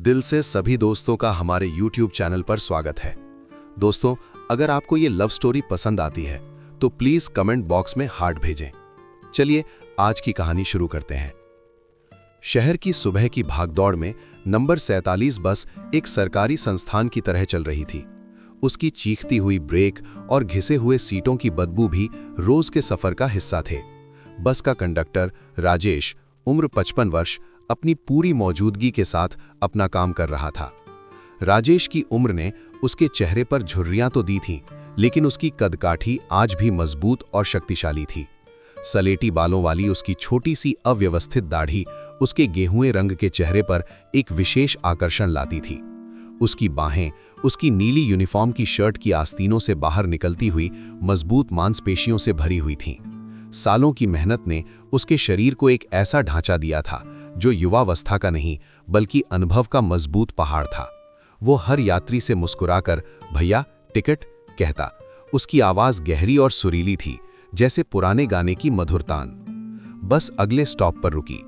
दिल से सभी दोस्तों का हमारे YouTube चैनल पर स्वागत है। दोस्तों, अगर आपको ये लव स्टोरी पसंद आती है तो प्लीज कमेंट बॉक्स में हार्ट भेजें। चलिए आज की कहानी शुरू करते हैं। शहर की सुबह की भागदौड़ में नंबर 47 बस एक सरकारी संस्थान की तरह चल रही थी। उसकी चीखती हुई ब्रेक और घिसे हुए सीटों की बदबू भी रोज के सफर का हिस्सा थे। बस का कंडक्टर राजेश, उम्र 55 वर्ष, अपनी पूरी मौजूदगी के साथ अपना काम कर रहा था। राजेश की उम्र ने उसके चेहरे पर झुर्रियां तो दी थीं, लेकिन उसकी कदकाठी आज भी मजबूत और शक्तिशाली थी। सलेटी बालों वाली उसकी छोटी सी अव्यवस्थित दाढ़ी उसके गेहुए रंग के चेहरे पर एक विशेष आकर्षण लाती थी। उसकी बाहें उसकी नीली यूनिफॉर्म की शर्ट की आस्तीनों से बाहर निकलती हुई मजबूत मांसपेशियों से भरी हुई थीं। सालों की मेहनत ने उसके शरीर को एक ऐसा ढांचा दिया था जो युवावस्था का नहीं बल्कि अनुभव का मजबूत पहाड़ था। वो हर यात्री से मुस्कुराकर भैया टिकट कहता। उसकी आवाज गहरी और सुरीली थी, जैसे पुराने गाने की मधुरतान। बस अगले स्टॉप पर रुकी।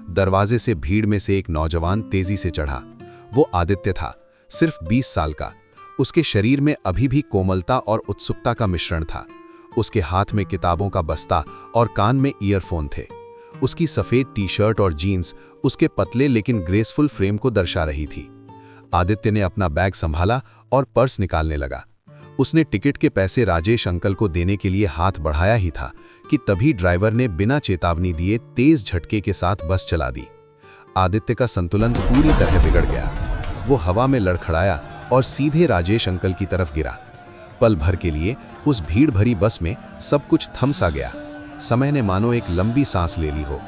दरवाजे से भीड़ में से एक नौजवान तेजी से चढ़ा। वो आदित्य था, सिर्फ 20 साल का। उसके शरीर में अभी भी कोमलता और उत्सुकता का मिश्रण था। उसके हाथ में किताबों का बस्ता और कान में ईयरफोन थे। उसकी सफेद टी शर्ट और जीन्स उसके पतले लेकिन ग्रेसफुल फ्रेम को दर्शा रही थी। आदित्य ने अपना बैग संभाला और पर्स निकालने लगा। उसने टिकट के पैसे राजेश अंकल को देने के लिए हाथ बढ़ाया ही था कि तभी ड्राइवर ने बिना चेतावनी दिए तेज झटके के साथ बस चला दी। आदित्य का संतुलन पूरी तरह बिगड़ गया। वो हवा में लड़खड़ाया और सीधे राजेश अंकल की तरफ गिरा। पल भर के लिए उस भीड़ भरी बस में सब कुछ थम सा गया। समय ने मानो एक लंबी सांस ले ली हो।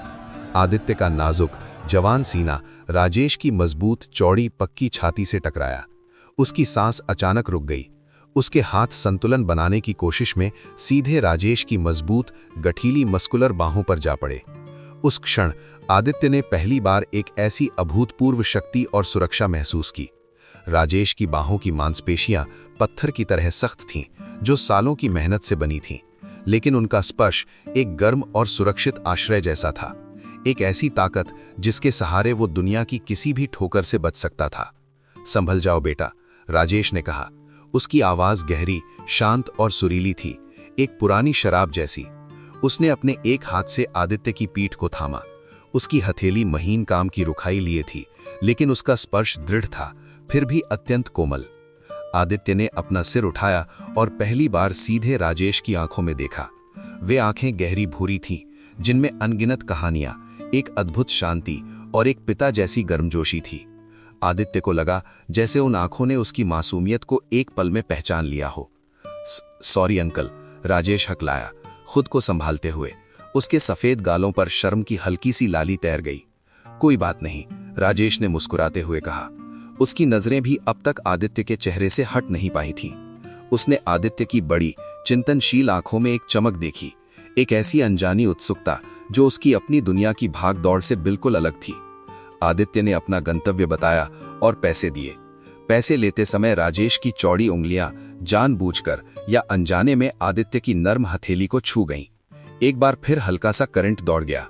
आदित्य का नाजुक जवान सीना राजेश की मजबूत चौड़ी पक्की छाती से टकराया। उसकी सांस अचानक रुक गई। उसके हाथ संतुलन बनाने की कोशिश में सीधे राजेश की मजबूत गठीली मस्कुलर बाहों पर जा पड़े। उस क्षण आदित्य ने पहली बार एक ऐसी अभूतपूर्व शक्ति और सुरक्षा महसूस की। राजेश की बाहों की मांसपेशियां पत्थर की तरह सख्त थीं, जो सालों की मेहनत से बनी थीं, लेकिन उनका स्पर्श एक गर्म और सुरक्षित आश्रय जैसा था। एक ऐसी ताकत जिसके सहारे वो दुनिया की किसी भी ठोकर से बच सकता था। संभल जाओ बेटा, राजेश ने कहा। उसकी आवाज गहरी, शांत और सुरीली थी, एक पुरानी शराब जैसी। उसने अपने एक हाथ से आदित्य की पीठ को थामा। उसकी हथेली महीन काम की रुखाई लिए थी, लेकिन उसका स्पर्श दृढ़ था, फिर भी अत्यंत कोमल। आदित्य ने अपना सिर उठाया और पहली बार सीधे राजेश की आंखों में देखा। वे आंखें गहरी भूरी थीं, जिनमें अनगिनत कहानियां, एक अद्भुत शांति और एक पिता जैसी गर्मजोशी थी। आदित्य को लगा जैसे उन आंखों ने उसकी मासूमियत को एक पल में पहचान लिया हो। सॉरी अंकल, राजेश हकलाया, खुद को संभालते हुए। उसके सफेद गालों पर शर्म की हल्की सी लाली तैर गई। कोई बात नहीं, राजेश ने मुस्कुराते हुए कहा। उसकी नजरें भी अब तक आदित्य के चेहरे से हट नहीं पाई थीं। उसने आदित्य की बड़ी चिंतनशील आंखों में एक चमक देखी, एक ऐसी अनजानी उत्सुकता जो उसकी अपनी दुनिया की भाग-दौड़ से बिल्कुल अलग थी। आदित्य ने अपना गंतव्य बताया और पैसे दिए। पैसे लेते समय राजेश की चौड़ी उंगलियां जानबूझकर या अनजाने में आदित्य की नर्म हथेली को छू गईं। एक बार फिर हल्का सा करंट दौड़ गया।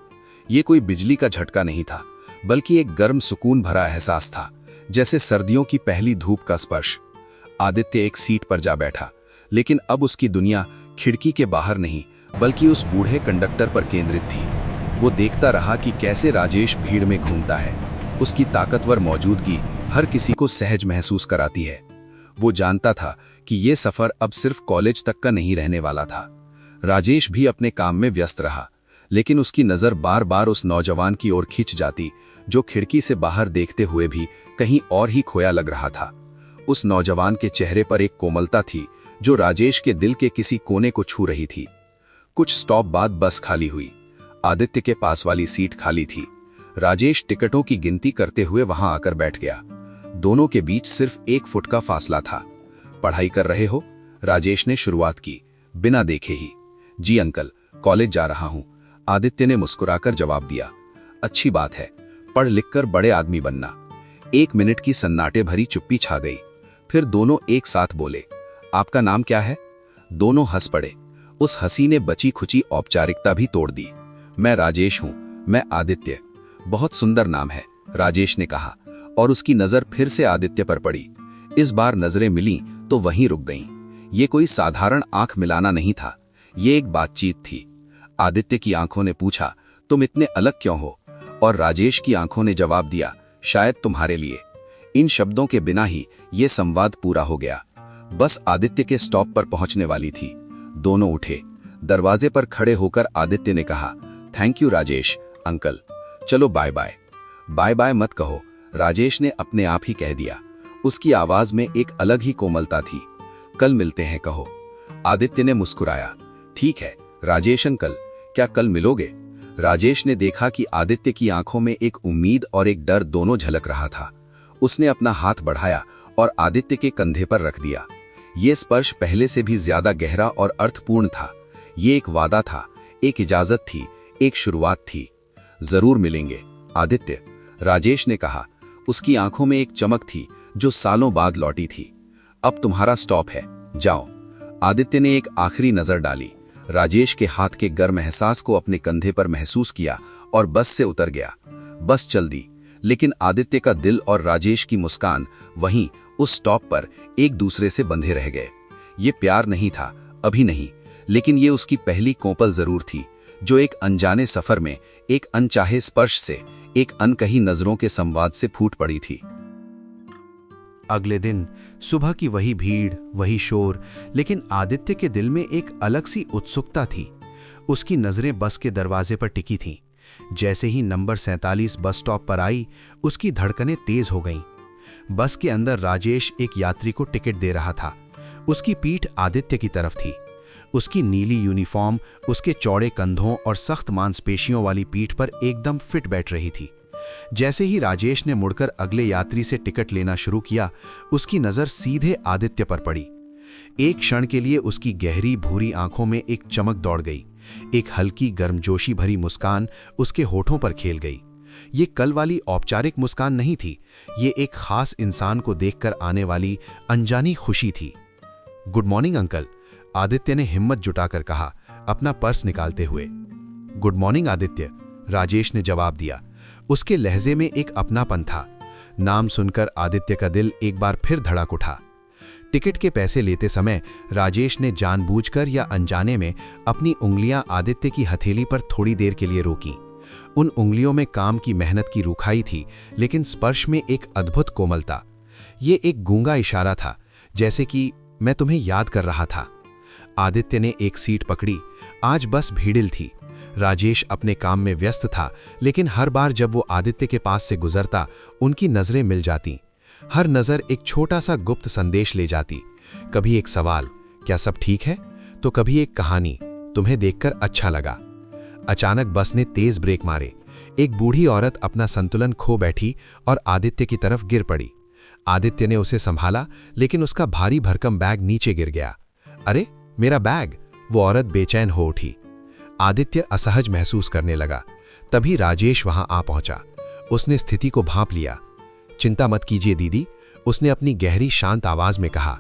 ये कोई बिजली का झटका नहीं था, बल्कि एक गर्म सुकून भरा एहसास था, जैसे सर्दियों की पहली धूप का स्पर्श। आदित्य एक सीट पर जा बैठा, लेकिन अब उसकी दुनिया खिड़की के बाहर नहीं बल्कि उस बूढ़े कंडक्टर पर केंद्रित थी। वो देखता रहा कि कैसे राजेश भीड़ में घूमता है। उसकी ताकतवर मौजूदगी हर किसी को सहज महसूस कराती है। वो जानता था कि ये सफर अब सिर्फ कॉलेज तक का नहीं रहने वाला था। राजेश भी अपने काम में व्यस्त रहा, लेकिन उसकी नजर बार बार उस नौजवान की ओर खिंच जाती, जो खिड़की से बाहर देखते हुए भी कहीं और ही खोया लग रहा था। उस नौजवान के चेहरे पर एक कोमलता थी जो राजेश के दिल के किसी कोने को छू रही थी। कुछ स्टॉप बाद बस खाली हुई। आदित्य के पास वाली सीट खाली थी। राजेश टिकटों की गिनती करते हुए वहां आकर बैठ गया। दोनों के बीच सिर्फ 1 फुट का फासला था। पढ़ाई कर रहे हो? राजेश ने शुरुआत की, बिना देखे ही। जी अंकल, कॉलेज जा रहा हूं, आदित्य ने मुस्कुराकर जवाब दिया। अच्छी बात है, पढ़ लिखकर बड़े आदमी बनना। 1 मिनट की सन्नाटे भरी चुप्पी छा गई। फिर दोनों एक साथ बोले, आपका नाम क्या है? दोनों हंस पड़े। उस हंसी ने बची खुची औपचारिकता भी तोड़ दी। मैं राजेश हूं, मैं आदित्य। बहुत सुंदर नाम है, राजेश ने कहा। और उसकी नजर फिर से आदित्य पर पड़ी। इस बार नजरें मिलीं तो वहीं रुक गईं। ये कोई साधारण आंख मिलाना नहीं था, ये एक बातचीत थी। आदित्य की आंखों ने पूछा, तुम इतने अलग क्यों हो? और राजेश की आंखों ने जवाब दिया, शायद तुम्हारे लिए। इन शब्दों के बिना ही ये संवाद पूरा हो गया। बस आदित्य के स्टॉप पर पहुंचने वाली थी। दोनों उठे। दरवाजे पर खड़े होकर आदित्य ने कहा, थैंक यू राजेश अंकल। चलो बाय बाय। बाय बाय मत कहो, राजेश ने अपने आप ही कह दिया। उसकी आवाज में एक अलग ही कोमलता थी। कल मिलते हैं कहो। आदित्य ने मुस्कुराया, ठीक है राजेश अंकल, क्या कल मिलोगे? राजेश ने देखा कि आदित्य की आंखों में एक उम्मीद और एक डर दोनों झलक रहा था। उसने अपना हाथ बढ़ाया और आदित्य के कंधे पर रख दिया। ये स्पर्श पहले से भी ज्यादा गहरा और अर्थपूर्ण था। ये एक वादा था, एक इजाजत थी, एक शुरुआत थी। जरूर मिलेंगे आदित्य, राजेश ने कहा। उसकी आंखों में एक चमक थी जो सालों बाद लौटी थी। अब तुम्हारा स्टॉप है, जाओ। आदित्य ने एक आखिरी नजर डाली, राजेश के हाथ के गर्म एहसास को अपने कंधे पर महसूस किया और बस से उतर गया। बस चल दी, लेकिन आदित्य का दिल और राजेश की मुस्कान वहीं उस स्टॉप पर एक दूसरे से बंधे रह गए। ये प्यार नहीं था, अभी नहीं, लेकिन ये उसकी पहली कोपल जरूर थी, जो एक अनजाने सफर में, एक अनचाहे स्पर्श से, एक अनकही नजरों के संवाद से फूट पड़ी थी। अगले दिन सुबह की वही भीड़, वही शोर, लेकिन आदित्य के दिल में एक अलग सी उत्सुकता थी। उसकी नजरें बस के दरवाजे पर टिकी थीं। जैसे ही नंबर 47 बस स्टॉप पर आई, उसकी धड़कनें तेज हो गईं। बस के अंदर राजेश एक यात्री को टिकट दे रहा था। उसकी पीठ आदित्य की तरफ थी। उसकी नीली यूनिफॉर्म उसके चौड़े कंधों और सख्त मांसपेशियों वाली पीठ पर एकदम फिट बैठ रही थी। जैसे ही राजेश ने मुड़कर अगले यात्री से टिकट लेना शुरू किया, उसकी नजर सीधे आदित्य पर पड़ी। एक क्षण के लिए उसकी गहरी भूरी आंखों में एक चमक दौड़ गई। एक हल्की गर्मजोशी भरी मुस्कान उसके होठों पर खेल गई। ये कल वाली औपचारिक मुस्कान नहीं थी, ये एक खास इंसान को देखकर आने वाली अनजानी खुशी थी। गुड मॉर्निंग अंकल, आदित्य ने हिम्मत जुटाकर कहा, अपना पर्स निकालते हुए। गुड मॉर्निंग आदित्य, राजेश ने जवाब दिया। उसके लहजे में एक अपनापन था। नाम सुनकर आदित्य का दिल एक बार फिर धड़क उठा। टिकट के पैसे लेते समय राजेश ने जानबूझकर या अनजाने में अपनी उंगलियां आदित्य की हथेली पर थोड़ी देर के लिए रोकीं। उन उंगलियों में काम की मेहनत की रूखाई थी, लेकिन स्पर्श में एक अद्भुत कोमलता। ये एक गूंगा इशारा था, जैसे कि मैं तुम्हें याद कर रहा था। आदित्य ने एक सीट पकड़ी। आज बस भीड़िल थी। राजेश अपने काम में व्यस्त था, लेकिन हर बार जब वो आदित्य के पास से गुजरता, उनकी नजरें मिल जाती। हर नजर एक छोटा सा गुप्त संदेश ले जाती। कभी एक सवाल, क्या सब ठीक है? तो कभी एक कहानी, तुम्हें देखकर अच्छा लगा। अचानक बस ने तेज ब्रेक मारे। एक बूढ़ी औरत अपना संतुलन खो बैठी और आदित्य की तरफ गिर पड़ी। आदित्य ने उसे संभाला, लेकिन उसका भारी भरकम बैग नीचे गिर गया। अरे मेरा बैग! वो औरत बेचैन हो उठी। आदित्य असहज महसूस करने लगा। तभी राजेश वहां आ पहुंचा। उसने स्थिति को भांप लिया। चिंता मत कीजिए दीदी, उसने अपनी गहरी शांत आवाज में कहा।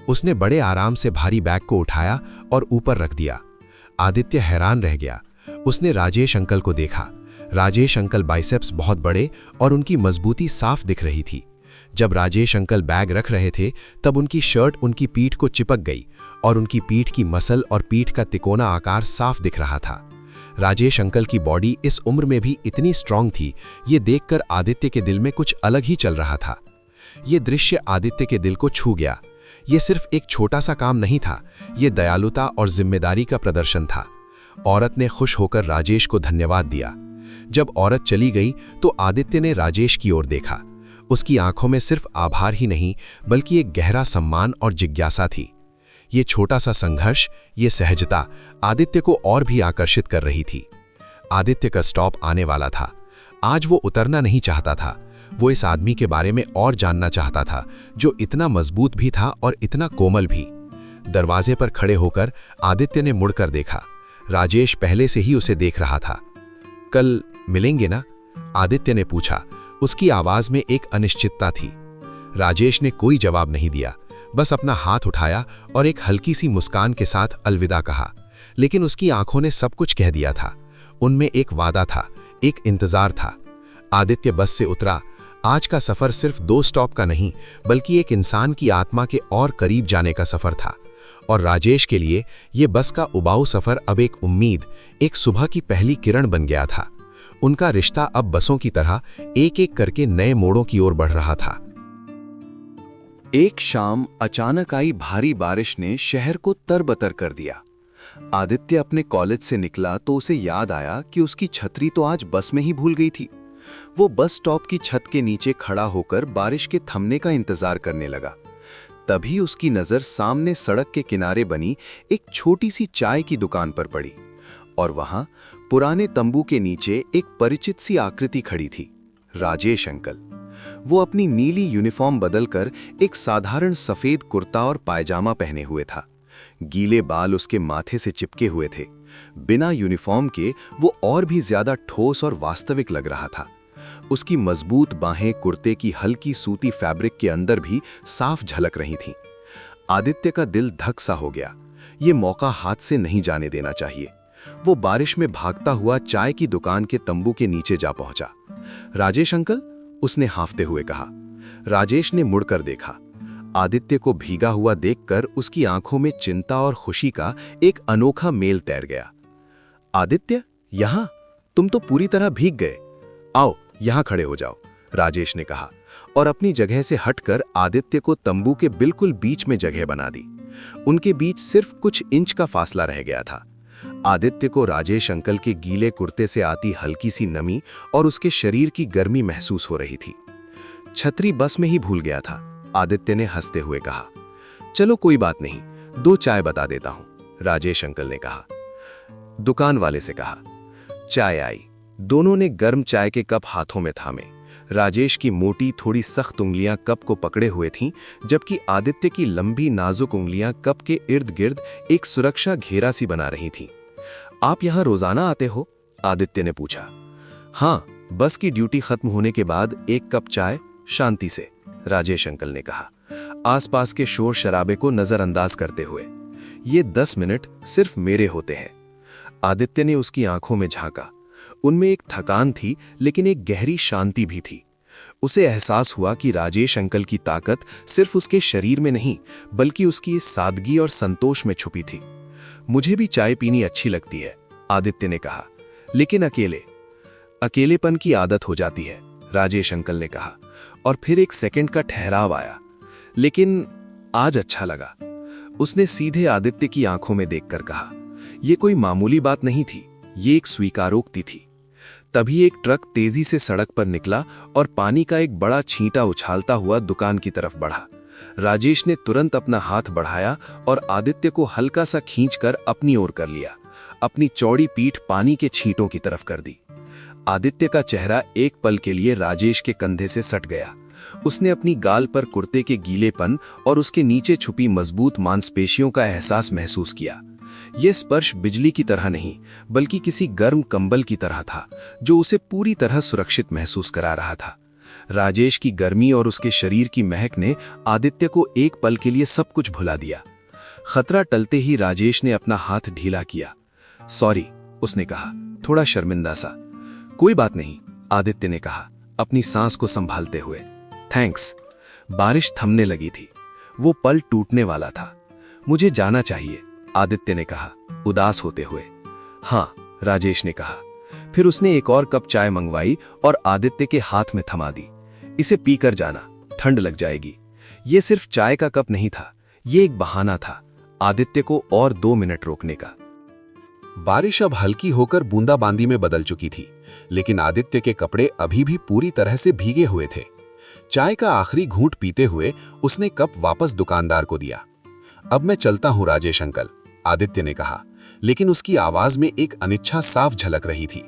उसने बड़े आराम से भारी बैग को उठाया और ऊपर रख दिया। आदित्य हैरान रह गया। उसने राजेश अंकल को देखा। राजेश अंकल बाइसेप्स बहुत बड़े और उनकी मजबूती साफ दिख रही थी। जब राजेश अंकल बैग रख रहे थे, तब उनकी शर्ट उनकी पीठ को चिपक गई और उनकी पीठ की मसल और पीठ का तिकोना आकार साफ दिख रहा था। राजेश अंकल की बॉडी इस उम्र में भी इतनी स्ट्रांग थी, ये देखकर आदित्य के दिल में कुछ अलग ही चल रहा था। ये दृश्य आदित्य के दिल को छू गया। ये सिर्फ एक छोटा सा काम नहीं था, ये दयालुता और जिम्मेदारी का प्रदर्शन था। औरत ने खुश होकर राजेश को धन्यवाद दिया। जब औरत चली गई तो आदित्य ने राजेश की ओर देखा। उसकी आंखों में सिर्फ आभार ही नहीं, बल्कि एक गहरा सम्मान और जिज्ञासा थी। ये छोटा सा संघर्ष, ये सहजता आदित्य को और भी आकर्षित कर रही थी। आदित्य का स्टॉप आने वाला था। आज वो उतरना नहीं चाहता था। वो इस आदमी के बारे में और जानना चाहता था, जो इतना मजबूत भी था और इतना कोमल भी। दरवाजे पर खड़े होकर आदित्य ने मुड़कर देखा। राजेश पहले से ही उसे देख रहा था। कल मिलेंगे ना? आदित्य ने पूछा। उसकी आवाज में एक अनिश्चितता थी। राजेश ने कोई जवाब नहीं दिया, बस अपना हाथ उठाया और एक हल्की सी मुस्कान के साथ अलविदा कहा। लेकिन उसकी आंखों ने सब कुछ कह दिया था। उनमें एक वादा था, एक इंतजार था। आदित्य बस से उतरा। आज का सफर सिर्फ 2 स्टॉप का नहीं, बल्कि एक इंसान की आत्मा के और करीब जाने का सफर था। और राजेश के लिए ये बस का उबाऊ सफर अब एक उम्मीद, एक सुबह की पहली किरण बन गया था। उनका रिश्ता अब बसों की तरह एक एक करके नए मोड़ों की ओर बढ़ रहा था। एक शाम अचानक आई भारी बारिश ने शहर को तरबतर कर दिया। आदित्य अपने कॉलेज से निकला तो उसे याद आया कि उसकी छतरी तो आज बस में ही भूल गई थी। वो बस स्टॉप की छत के नीचे खड़ा होकर बारिश के थमने का इंतजार करने लगा। तभी उसकी नजर सामने सड़क के किनारे बनी एक छोटी सी चाय की दुकान पर पड़ी और वहां पुराने तंबू के नीचे एक परिचित सी आकृति खड़ी थी, राजेश अंकल। वो अपनी नीली यूनिफॉर्म बदलकर एक साधारण सफेद कुर्ता और पायजामा पहने हुए था। गीले बाल उसके माथे से चिपके हुए थे। बिना यूनिफॉर्म के वो और भी ज्यादा ठोस और वास्तविक लग रहा था। उसकी मजबूत बाहें कुर्ते की हल्की सूती फैब्रिक के अंदर भी साफ झलक रही थीं। आदित्य का दिल धक सा हो गया। ये मौका हाथ से नहीं जाने देना चाहिए। वो बारिश में भागता हुआ चाय की दुकान के तंबू के नीचे जा पहुंचा। राजेश अंकल, उसने हांफते हुए कहा। राजेश ने मुड़कर देखा। आदित्य को भीगा हुआ देखकर उसकी आंखों में चिंता और खुशी का एक अनोखा मेल तैर गया। आदित्य, यहां? तुम तो पूरी तरह भीग गए। आओ, यहां खड़े हो जाओ, राजेश ने कहा और अपनी जगह से हटकर आदित्य को तंबू के बिल्कुल बीच में जगह बना दी। उनके बीच सिर्फ कुछ इंच का फासला रह गया था। आदित्य को राजेश अंकल के गीले कुर्ते से आती हल्की सी नमी और उसके शरीर की गर्मी महसूस हो रही थी। छतरी बस में ही भूल गया था, आदित्य ने हंसते हुए कहा। चलो कोई बात नहीं, 2 चाय बता देता हूं, राजेश अंकल ने कहा। दुकान वाले से कहा। चाय आई। दोनों ने गर्म चाय के कप हाथों में थामे। राजेश की मोटी थोड़ी सख्त उंगलियां कप को पकड़े हुए थीं, जबकि आदित्य की लंबी नाजुक उंगलियां कप के इर्द गिर्द एक सुरक्षा घेरा सी बना रही थीं। आप यहां रोजाना आते हो? आदित्य ने पूछा। हाँ, बस की ड्यूटी खत्म होने के बाद 1 कप चाय, शांति से, राजेश अंकल ने कहा, आसपास के शोर शराबे को नजरअंदाज करते हुए। ये 10 मिनट सिर्फ मेरे होते हैं। आदित्य ने उसकी आंखों में झांका। उनमें एक थकान थी, लेकिन एक गहरी शांति भी थी। उसे एहसास हुआ कि राजेश अंकल की ताकत सिर्फ उसके शरीर में नहीं, बल्कि उसकी इस सादगी और संतोष में छुपी थी। मुझे भी चाय पीनी अच्छी लगती है, आदित्य ने कहा, लेकिन अकेलेपन की आदत हो जाती है, राजेश अंकल ने कहा। और फिर एक सेकंड का ठहराव आया। लेकिन आज अच्छा लगा, उसने सीधे आदित्य की आंखों में देखकर कहा। यह कोई मामूली बात नहीं थी, ये एक स्वीकारोक्ति थी। तभी एक ट्रक तेजी से सड़क पर निकला और पानी का एक बड़ा छींटा उछालता हुआ दुकान की तरफ बढ़ा। राजेश ने तुरंत अपना हाथ बढ़ाया और आदित्य को हल्का सा खींचकर अपनी ओर कर लिया। अपनी चौड़ी पीठ पानी के छींटों की तरफ कर दी। आदित्य का चेहरा एक पल के लिए राजेश के कंधे से सट गया। उसने अपनी गाल पर कुर्ते के गीलेपन और उसके नीचे छुपी मजबूत मांसपेशियों का एहसास महसूस किया। यह स्पर्श बिजली की तरह नहीं, बल्कि किसी गर्म कंबल की तरह था, जो उसे पूरी तरह सुरक्षित महसूस करा रहा था। राजेश की गर्मी और उसके शरीर की महक ने आदित्य को एक पल के लिए सब कुछ भुला दिया। खतरा टलते ही राजेश ने अपना हाथ ढीला किया। सॉरी, उसने कहा, थोड़ा शर्मिंदा सा। कोई बात नहीं, आदित्य ने कहा, अपनी सांस को संभालते हुए। थैंक्स। बारिश थमने लगी थी। वो पल टूटने वाला था। मुझे जाना चाहिए, आदित्य ने कहा, उदास होते हुए। हाँ, राजेश ने कहा। फिर उसने एक और कप चाय मंगवाई और आदित्य के हाथ में थमा दी। इसे पीकर जाना, ठंड लग जाएगी। ये सिर्फ चाय का कप नहीं था, ये एक बहाना था आदित्य को और 2 मिनट रोकने का। बारिश अब हल्की होकर बूंदाबांदी में बदल चुकी थी, लेकिन आदित्य के कपड़े अभी भी पूरी तरह से भीगे हुए थे। चाय का आखिरी घूंट पीते हुए उसने कप वापस दुकानदार को दिया। अब मैं चलता हूं राजेश अंकल, आदित्य ने कहा, लेकिन उसकी आवाज में एक अनिच्छा साफ झलक रही थी।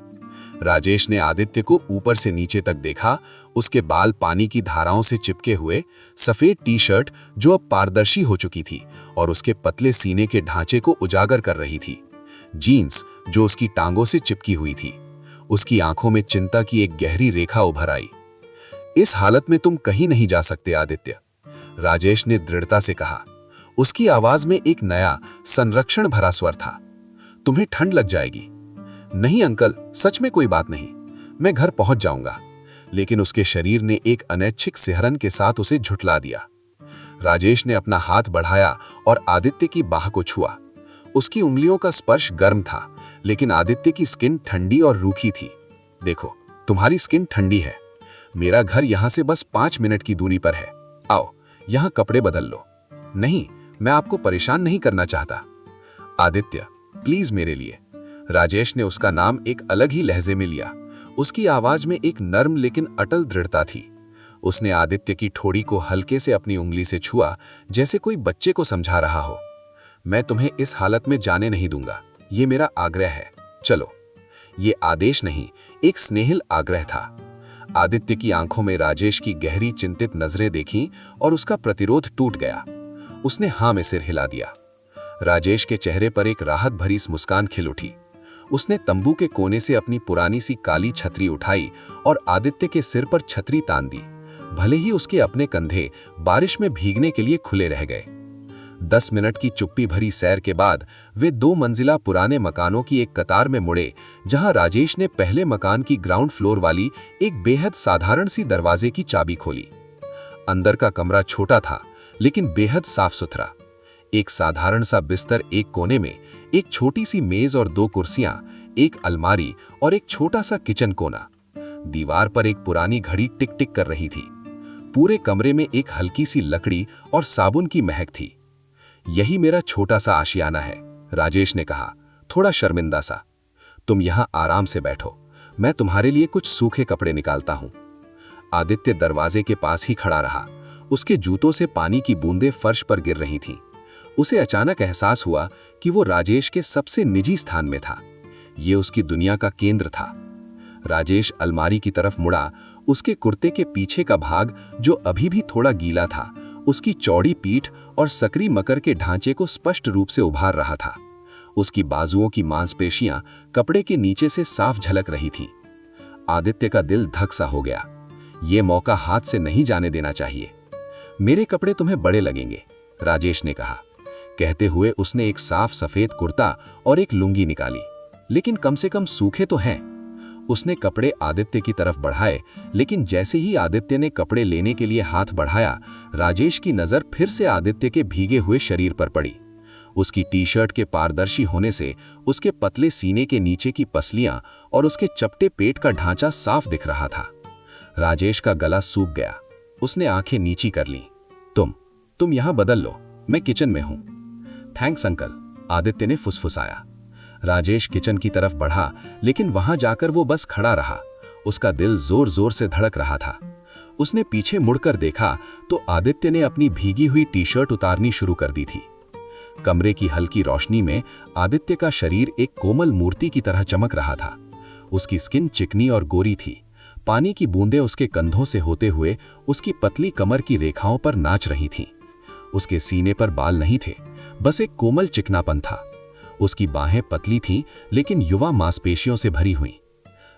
राजेश ने आदित्य को ऊपर से नीचे तक देखा। उसके बाल पानी की धाराओं से चिपके हुए, सफेद टी शर्ट जो अब पारदर्शी हो चुकी थी और उसके पतले सीने के ढांचे को उजागर कर रही थी, जीन्स जो उसकी टांगों से चिपकी हुई थी। उसकी आंखों में चिंता की एक गहरी रेखा उभर आई। इस हालत में तुम कहीं नहीं जा सकते आदित्य, राजेश ने दृढ़ता से कहा। उसकी आवाज में एक नया संरक्षण भरा स्वर था। तुम्हें ठंड लग जाएगी। नहीं अंकल, सच में कोई बात नहीं, मैं घर पहुंच जाऊंगा। लेकिन उसके शरीर ने एक अनैच्छिक सिहरन के साथ उसे झुठला दिया। राजेश ने अपना हाथ बढ़ाया और आदित्य की बाह को छुआ। उसकी उंगलियों का स्पर्श गर्म था, लेकिन आदित्य की स्किन ठंडी और रूखी थी। देखो, तुम्हारी स्किन ठंडी है। मेरा घर यहां से बस 5 मिनट की दूरी पर है। आओ, यहां कपड़े बदल लो। नहीं, मैं आपको परेशान नहीं करना चाहता। आदित्य, प्लीज मेरे लिए। राजेश ने उसका नाम एक अलग ही लहजे में लिया। उसकी आवाज में एक नर्म लेकिन अटल दृढ़ता थी। उसने आदित्य की ठोड़ी को हल्के से अपनी उंगली से छुआ, जैसे कोई बच्चे को समझा रहा हो। मैं तुम्हें इस हालत में जाने नहीं दूंगा, ये मेरा आग्रह है। चलो। ये आदेश नहीं, एक स्नेहिल आग्रह था। आदित्य की आंखों में राजेश की गहरी चिंतित नजरें देखीं और उसका प्रतिरोध टूट गया। उसने हाँ में सिर हिला दिया। राजेश के चेहरे पर एक राहत भरी मुस्कान खिल उठी। उसने तंबू के कोने से अपनी पुरानी सी काली छतरी उठाई और आदित्य के सिर पर छतरी तान दी, भले ही उसके अपने कंधे बारिश में भीगने के लिए खुले रह गए। 10 मिनट की चुप्पी भरी सैर के बाद वे 2 मंजिला पुराने मकानों की एक कतार में मुड़े, जहां राजेश ने पहले मकान की ग्राउंड फ्लोर वाली एक बेहद साधारण सी दरवाजे की चाबी खोली। अंदर का कमरा छोटा था, लेकिन बेहद साफ सुथरा। एक साधारण सा बिस्तर एक कोने में, एक छोटी सी मेज और 2 कुर्सियां, एक अलमारी और एक छोटा सा किचन कोना। दीवार पर एक पुरानी घड़ी टिक टिक कर रही थी। पूरे कमरे में एक हल्की सी लकड़ी और साबुन की महक थी। यही मेरा छोटा सा आशियाना है, राजेश ने कहा, थोड़ा शर्मिंदा सा। तुम यहां आराम से बैठो, मैं तुम्हारे लिए कुछ सूखे कपड़े निकालता हूं। आदित्य दरवाजे के पास ही खड़ा रहा। उसके जूतों से पानी की बूंदें फर्श पर गिर रही थीं। उसे अचानक एहसास हुआ कि वो राजेश के सबसे निजी स्थान में था। ये उसकी दुनिया का केंद्र था। राजेश अलमारी की तरफ मुड़ा। उसके कुर्ते के पीछे का भाग, जो अभी भी थोड़ा गीला था, उसकी चौड़ी पीठ और सकरी मकर के ढांचे को स्पष्ट रूप से उभार रहा था। उसकी बाजुओं की मांसपेशियां कपड़े के नीचे से साफ झलक रही थीं। आदित्य का दिल धक सा हो गया। ये मौका हाथ से नहीं जाने देना चाहिए। मेरे कपड़े तुम्हें बड़े लगेंगे, राजेश ने कहा। कहते हुए उसने एक साफ सफेद कुर्ता और एक लुंगी निकाली। लेकिन कम से कम सूखे तो हैं। उसने कपड़े आदित्य की तरफ बढ़ाए, लेकिन जैसे ही आदित्य ने कपड़े लेने के लिए हाथ बढ़ाया, राजेश की नजर फिर से आदित्य के भीगे हुए शरीर पर पड़ी। उसकी टी-शर्ट के पारदर्शी होने से उसके पतले सीने के नीचे की पसलियां और उसके चपटे पेट का ढांचा साफ दिख रहा था। राजेश का गला सूख गया। उसने आंखें नीची कर लीं। तुम यहां बदल लो, मैं किचन में हूं। थैंक्स अंकल, आदित्य ने फुसफुसाया। राजेश किचन की तरफ बढ़ा, लेकिन वहां जाकर वो बस खड़ा रहा। उसका दिल जोर जोर से धड़क रहा था। उसने पीछे मुड़कर देखा तो आदित्य ने अपनी भीगी हुई टी-शर्ट उतारनी शुरू कर दी थी। कमरे की हल्की रोशनी में आदित्य का शरीर एक कोमल मूर्ति की तरह चमक रहा था। उसकी स्किन चिकनी और गोरी थी। पानी की बूंदें उसके कंधों से होते हुए उसकी पतली कमर की रेखाओं पर नाच रही थीं। उसके सीने पर बाल नहीं थे, बस एक कोमल चिकनापन था। उसकी बाहें पतली थीं, लेकिन युवा मांसपेशियों से भरी हुई।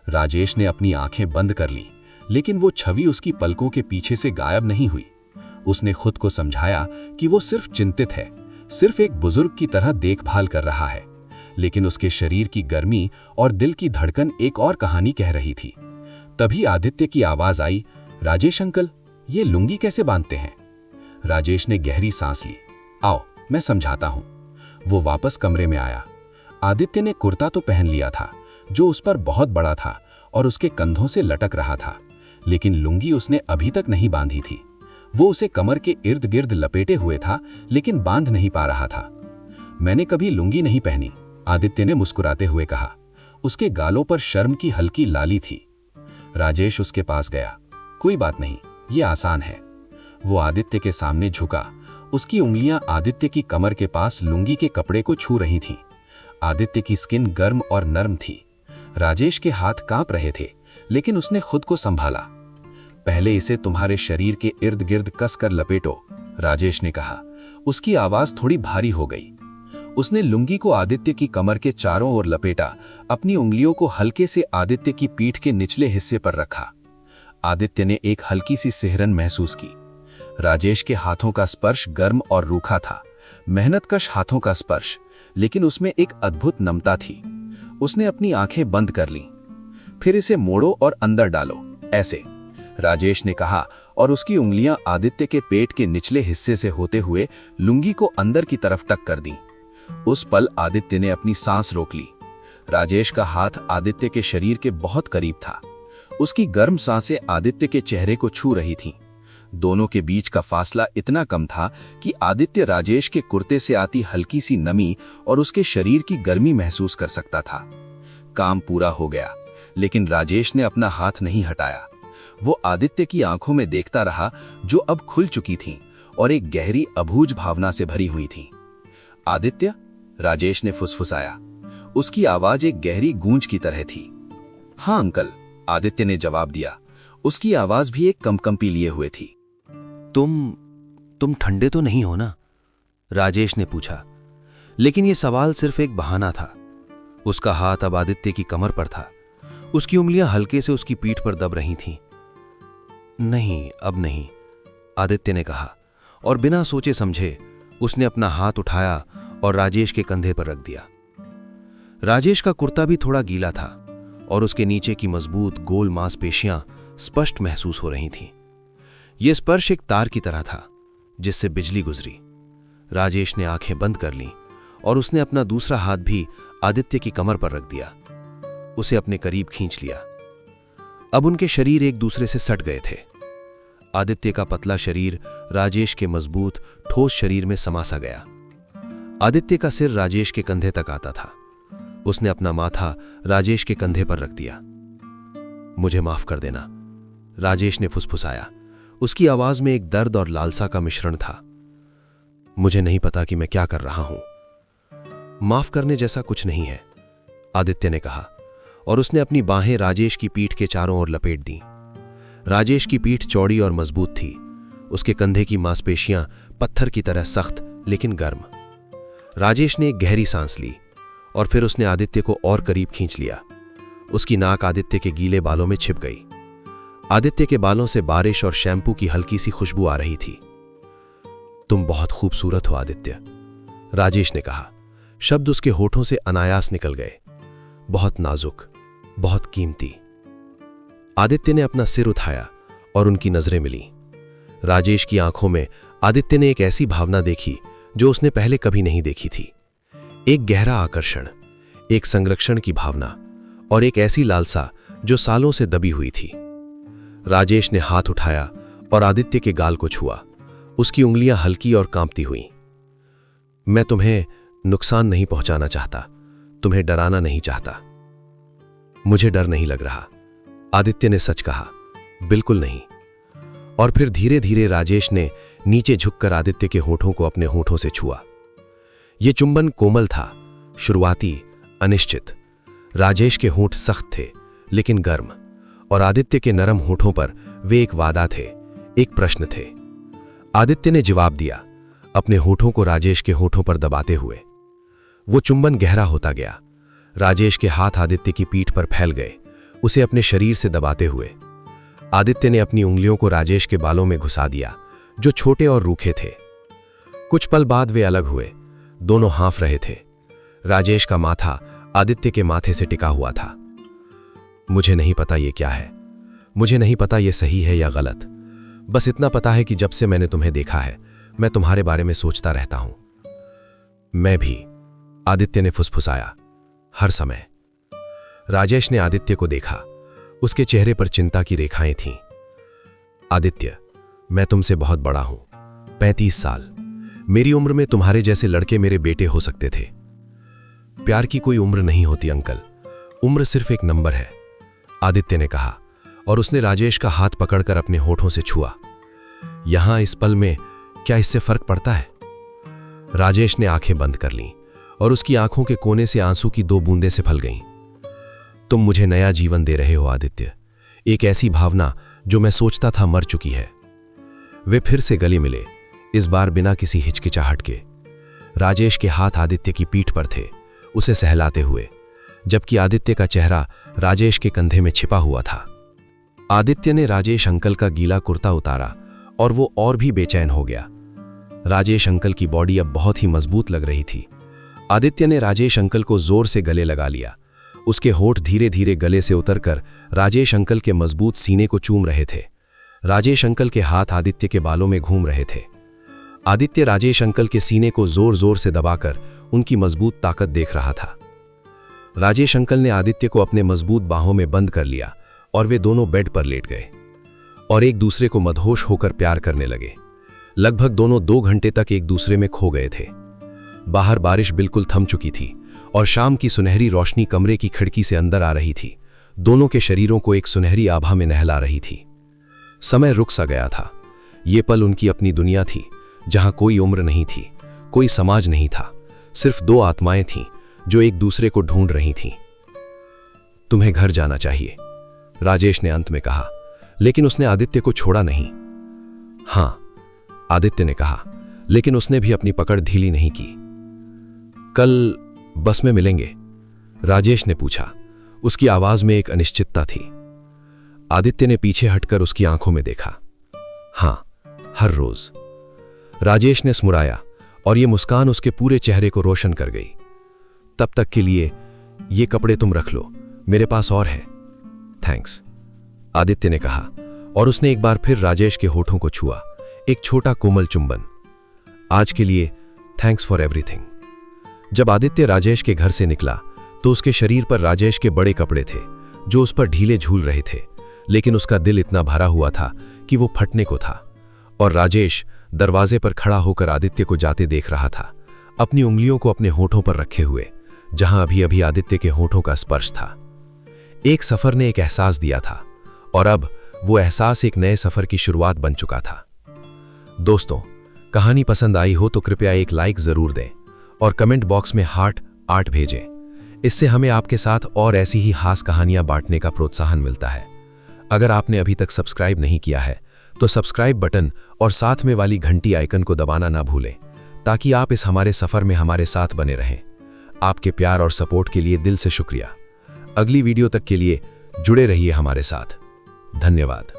राजेश ने अपनी आंखें बंद कर लीं, लेकिन वो छवि उसकी पलकों के पीछे से गायब नहीं हुई। उसने खुद को समझाया कि वो सिर्फ चिंतित है, सिर्फ एक बुजुर्ग की तरह देखभाल कर रहा है। लेकिन उसके शरीर की गर्मी और दिल की धड़कन एक और कहानी कह रही थी। तभी आदित्य की आवाज आई, राजेश अंकल, ये लुंगी कैसे बांधते हैं? राजेश ने गहरी सांस ली। आओ, मैं समझाता हूं। वो वापस कमरे में आया। आदित्य ने कुर्ता तो पहन लिया था, जो उस पर बहुत बड़ा था और उसके कंधों से लटक रहा था, लेकिन लुंगी उसने अभी तक नहीं बांधी थी। वो उसे कमर के इर्द गिर्द लपेटे हुए था, लेकिन बांध नहीं पा रहा था। मैंने कभी लुंगी नहीं पहनी, आदित्य ने मुस्कुराते हुए कहा। उसके गालों पर शर्म की हल्की लाली थी। राजेश उसके पास गया। कोई बात नहीं, ये आसान है। वो आदित्य के सामने झुका। उसकी उंगलियां आदित्य की कमर के पास लुंगी के कपड़े को छू रही थीं। आदित्य की स्किन गर्म और नरम थी। राजेश के हाथ कांप रहे थे, लेकिन उसने खुद को संभाला। पहले इसे तुम्हारे शरीर के इर्द गिर्द कसकर लपेटो, राजेश ने कहा। उसकी आवाज थोड़ी भारी हो गई। उसने लुंगी को आदित्य की कमर के चारों ओर लपेटा, अपनी उंगलियों को हल्के से आदित्य की पीठ के निचले हिस्से पर रखा। आदित्य ने एक हल्की सी सिहरन महसूस की। राजेश के हाथों का स्पर्श गर्म और रूखा था, मेहनतकश हाथों का स्पर्श, लेकिन उसमें एक अद्भुत नमता थी। उसने अपनी आंखें बंद कर लीं। फिर इसे मोड़ो और अंदर डालो, ऐसे। राजेश ने कहा और उसकी उंगलियां आदित्य के पेट के निचले हिस्से से होते हुए लुंगी को अंदर की तरफ टक कर दी। उस पल आदित्य ने अपनी सांस रोक ली। राजेश का हाथ आदित्य के शरीर के बहुत करीब था। उसकी गर्म सांसें आदित्य के चेहरे को छू रही थीं। दोनों के बीच का फासला इतना कम था कि आदित्य राजेश के कुर्ते से आती हल्की सी नमी और उसके शरीर की गर्मी महसूस कर सकता था। काम पूरा हो गया, लेकिन राजेश ने अपना हाथ नहीं हटाया। वो आदित्य की आंखों में देखता रहा, जो अब खुल चुकी थीं और एक गहरी अबूझ भावना से भरी हुई थीं। आदित्य, राजेश ने फुसफुसाया। उसकी आवाज एक गहरी गूंज की तरह थी। हाँ अंकल, आदित्य ने जवाब दिया। उसकी आवाज भी एक कंपकंपी लिए हुए थी। तुम ठंडे तो नहीं हो ना? राजेश ने पूछा। लेकिन यह सवाल सिर्फ एक बहाना था। उसका हाथ अब आदित्य की कमर पर था। उसकी उंगलियां हल्के से उसकी पीठ पर दब रही थीं। नहीं, अब नहीं, आदित्य ने कहा, और बिना सोचे समझे उसने अपना हाथ उठाया और राजेश के कंधे पर रख दिया। राजेश का कुर्ता भी थोड़ा गीला था और उसके नीचे की मजबूत गोल मांसपेशियां स्पष्ट महसूस हो रही थीं। यह स्पर्श एक तार की तरह था जिससे बिजली गुजरी। राजेश ने आंखें बंद कर लीं और उसने अपना दूसरा हाथ भी आदित्य की कमर पर रख दिया। उसे अपने करीब खींच लिया। अब उनके शरीर एक दूसरे से सट गए थे। आदित्य का पतला शरीर राजेश के मजबूत ठोस शरीर में समा सा गया। आदित्य का सिर राजेश के कंधे तक आता था। उसने अपना माथा राजेश के कंधे पर रख दिया। मुझे माफ कर देना, राजेश ने फुसफुसाया। उसकी आवाज में एक दर्द और लालसा का मिश्रण था। मुझे नहीं पता कि मैं क्या कर रहा हूं। माफ करने जैसा कुछ नहीं है, आदित्य ने कहा, और उसने अपनी बाहें राजेश की पीठ के चारों ओर लपेट दी। राजेश की पीठ चौड़ी और मजबूत थी। उसके कंधे की मांसपेशियां पत्थर की तरह सख्त लेकिन गर्म। राजेश ने एक गहरी सांस ली और फिर उसने आदित्य को और करीब खींच लिया। उसकी नाक आदित्य के गीले बालों में छिप गई। आदित्य के बालों से बारिश और शैम्पू की हल्की सी खुशबू आ रही थी। तुम बहुत खूबसूरत हो आदित्य, राजेश ने कहा। शब्द उसके होठों से अनायास निकल गए। बहुत नाजुक, बहुत कीमती। आदित्य ने अपना सिर उठाया और उनकी नजरें मिली। राजेश की आंखों में आदित्य ने एक ऐसी भावना देखी जो उसने पहले कभी नहीं देखी थी। एक गहरा आकर्षण, एक संरक्षण की भावना और एक ऐसी लालसा जो सालों से दबी हुई थी। राजेश ने हाथ उठाया और आदित्य के गाल को छुआ। उसकी उंगलियां हल्की और कांपती हुईं। मैं तुम्हें नुकसान नहीं पहुंचाना चाहता, तुम्हें डराना नहीं चाहता। मुझे डर नहीं लग रहा, आदित्य ने सच कहा। बिल्कुल नहीं। और फिर धीरे धीरे राजेश ने नीचे झुककर आदित्य के होठों को अपने होठों से छुआ। यह चुंबन कोमल था, शुरुआती, अनिश्चित। राजेश के होंठ सख्त थे लेकिन गर्म, और आदित्य के नरम होठों पर वे एक वादा थे, एक प्रश्न थे। आदित्य ने जवाब दिया, अपने होठों को राजेश के होठों पर दबाते हुए। वो चुंबन गहरा होता गया। राजेश के हाथ आदित्य की पीठ पर फैल गए, उसे अपने शरीर से दबाते हुए। आदित्य ने अपनी उंगलियों को राजेश के बालों में घुसा दिया, जो छोटे और रूखे थे। कुछ पल बाद वे अलग हुए। दोनों हाँफ रहे थे। राजेश का माथा आदित्य के माथे से टिका हुआ था। मुझे नहीं पता ये क्या है, मुझे नहीं पता ये सही है या गलत। बस इतना पता है कि जब से मैंने तुम्हें देखा है, मैं तुम्हारे बारे में सोचता रहता हूं। मैं भी, आदित्य ने फुसफुसाया, हर समय। राजेश ने आदित्य को देखा। उसके चेहरे पर चिंता की रेखाएं थीं। आदित्य, मैं तुमसे बहुत बड़ा हूं, 35 साल। मेरी उम्र में तुम्हारे जैसे लड़के मेरे बेटे हो सकते थे। प्यार की कोई उम्र नहीं होती अंकल, उम्र सिर्फ एक नंबर है, आदित्य ने कहा, और उसने राजेश का हाथ पकड़कर अपने होठों से छुआ। यहां इस पल में क्या इससे फर्क पड़ता है? राजेश ने आंखें बंद कर लीं और उसकी आंखों के कोने से आंसू की 2 बूंदें से फल गईं। तुम मुझे नया जीवन दे रहे हो आदित्य, एक ऐसी भावना जो मैं सोचता था मर चुकी है। वे फिर से गले मिले, इस बार बिना किसी हिचकिचाहट के। राजेश के हाथ आदित्य की पीठ पर थे, उसे सहलाते हुए, जबकि आदित्य का चेहरा राजेश के कंधे में छिपा हुआ था। आदित्य ने राजेश अंकल का गीला कुर्ता उतारा और वो और भी बेचैन हो गया। राजेश अंकल की बॉडी अब बहुत ही मजबूत लग रही थी। आदित्य ने राजेश अंकल को जोर से गले लगा लिया। उसके होठ धीरे धीरे गले से उतरकर राजेश अंकल के मजबूत सीने को चूम रहे थे। राजेश अंकल के हाथ आदित्य के बालों में घूम रहे थे। आदित्य राजेश अंकल के सीने को जोर जोर से दबाकर उनकी मजबूत ताकत देख रहा था। राजेश अंकल ने आदित्य को अपने मजबूत बाहों में बंद कर लिया और वे दोनों बेड पर लेट गए और एक दूसरे को मदहोश होकर प्यार करने लगे। लगभग दोनों 2 घंटे तक एक दूसरे में खो गए थे। बाहर बारिश बिल्कुल थम चुकी थी और शाम की सुनहरी रोशनी कमरे की खिड़की से अंदर आ रही थी। दोनों के शरीरों को एक सुनहरी आभा में नहला रही थी। समय रुक सा गया था। ये पल उनकी अपनी दुनिया थी, जहां कोई उम्र नहीं थी, कोई समाज नहीं था, सिर्फ 2 आत्माएं थीं जो एक दूसरे को ढूंढ रही थीं। तुम्हें घर जाना चाहिए, राजेश ने अंत में कहा, लेकिन उसने आदित्य को छोड़ा नहीं। हां, आदित्य ने कहा, लेकिन उसने भी अपनी पकड़ ढीली नहीं की। कल बस में मिलेंगे? राजेश ने पूछा। उसकी आवाज में एक अनिश्चितता थी। आदित्य ने पीछे हटकर उसकी आंखों में देखा। हां, हर रोज। राजेश ने मुस्कुराया और यह मुस्कान उसके पूरे चेहरे को रोशन कर गई। तब तक के लिए ये कपड़े तुम रख लो, मेरे पास और है। थैंक्स, आदित्य ने कहा और उसने एक बार फिर राजेश के होठों को छुआ, एक छोटा कोमल चुंबन। आज के लिए थैंक्स फॉर एवरीथिंग। जब आदित्य राजेश के घर से निकला तो उसके शरीर पर राजेश के बड़े कपड़े थे जो उस पर ढीले झूल रहे थे, लेकिन उसका दिल इतना भरा हुआ था कि वो फटने को था। और राजेश दरवाजे पर खड़ा होकर आदित्य को जाते देख रहा था, अपनी उंगलियों को अपने होठों पर रखे हुए, जहां अभी अभी आदित्य के होठों का स्पर्श था। एक सफर ने एक एहसास दिया था और अब वो एहसास एक नए सफर की शुरुआत बन चुका था। दोस्तों, कहानी पसंद आई हो तो कृपया एक लाइक जरूर दें और कमेंट बॉक्स में हार्ट 8 भेजें। इससे हमें आपके साथ और ऐसी ही खास कहानियां बांटने का प्रोत्साहन मिलता है। अगर आपने अभी तक सब्सक्राइब नहीं किया है तो सब्सक्राइब बटन और साथ में वाली घंटी आइकन को दबाना ना भूलें, ताकि आप इस हमारे सफर में हमारे साथ बने रहें। आपके प्यार और सपोर्ट के लिए दिल से शुक्रिया। अगली वीडियो तक के लिए जुड़े रहिए हमारे साथ। धन्यवाद।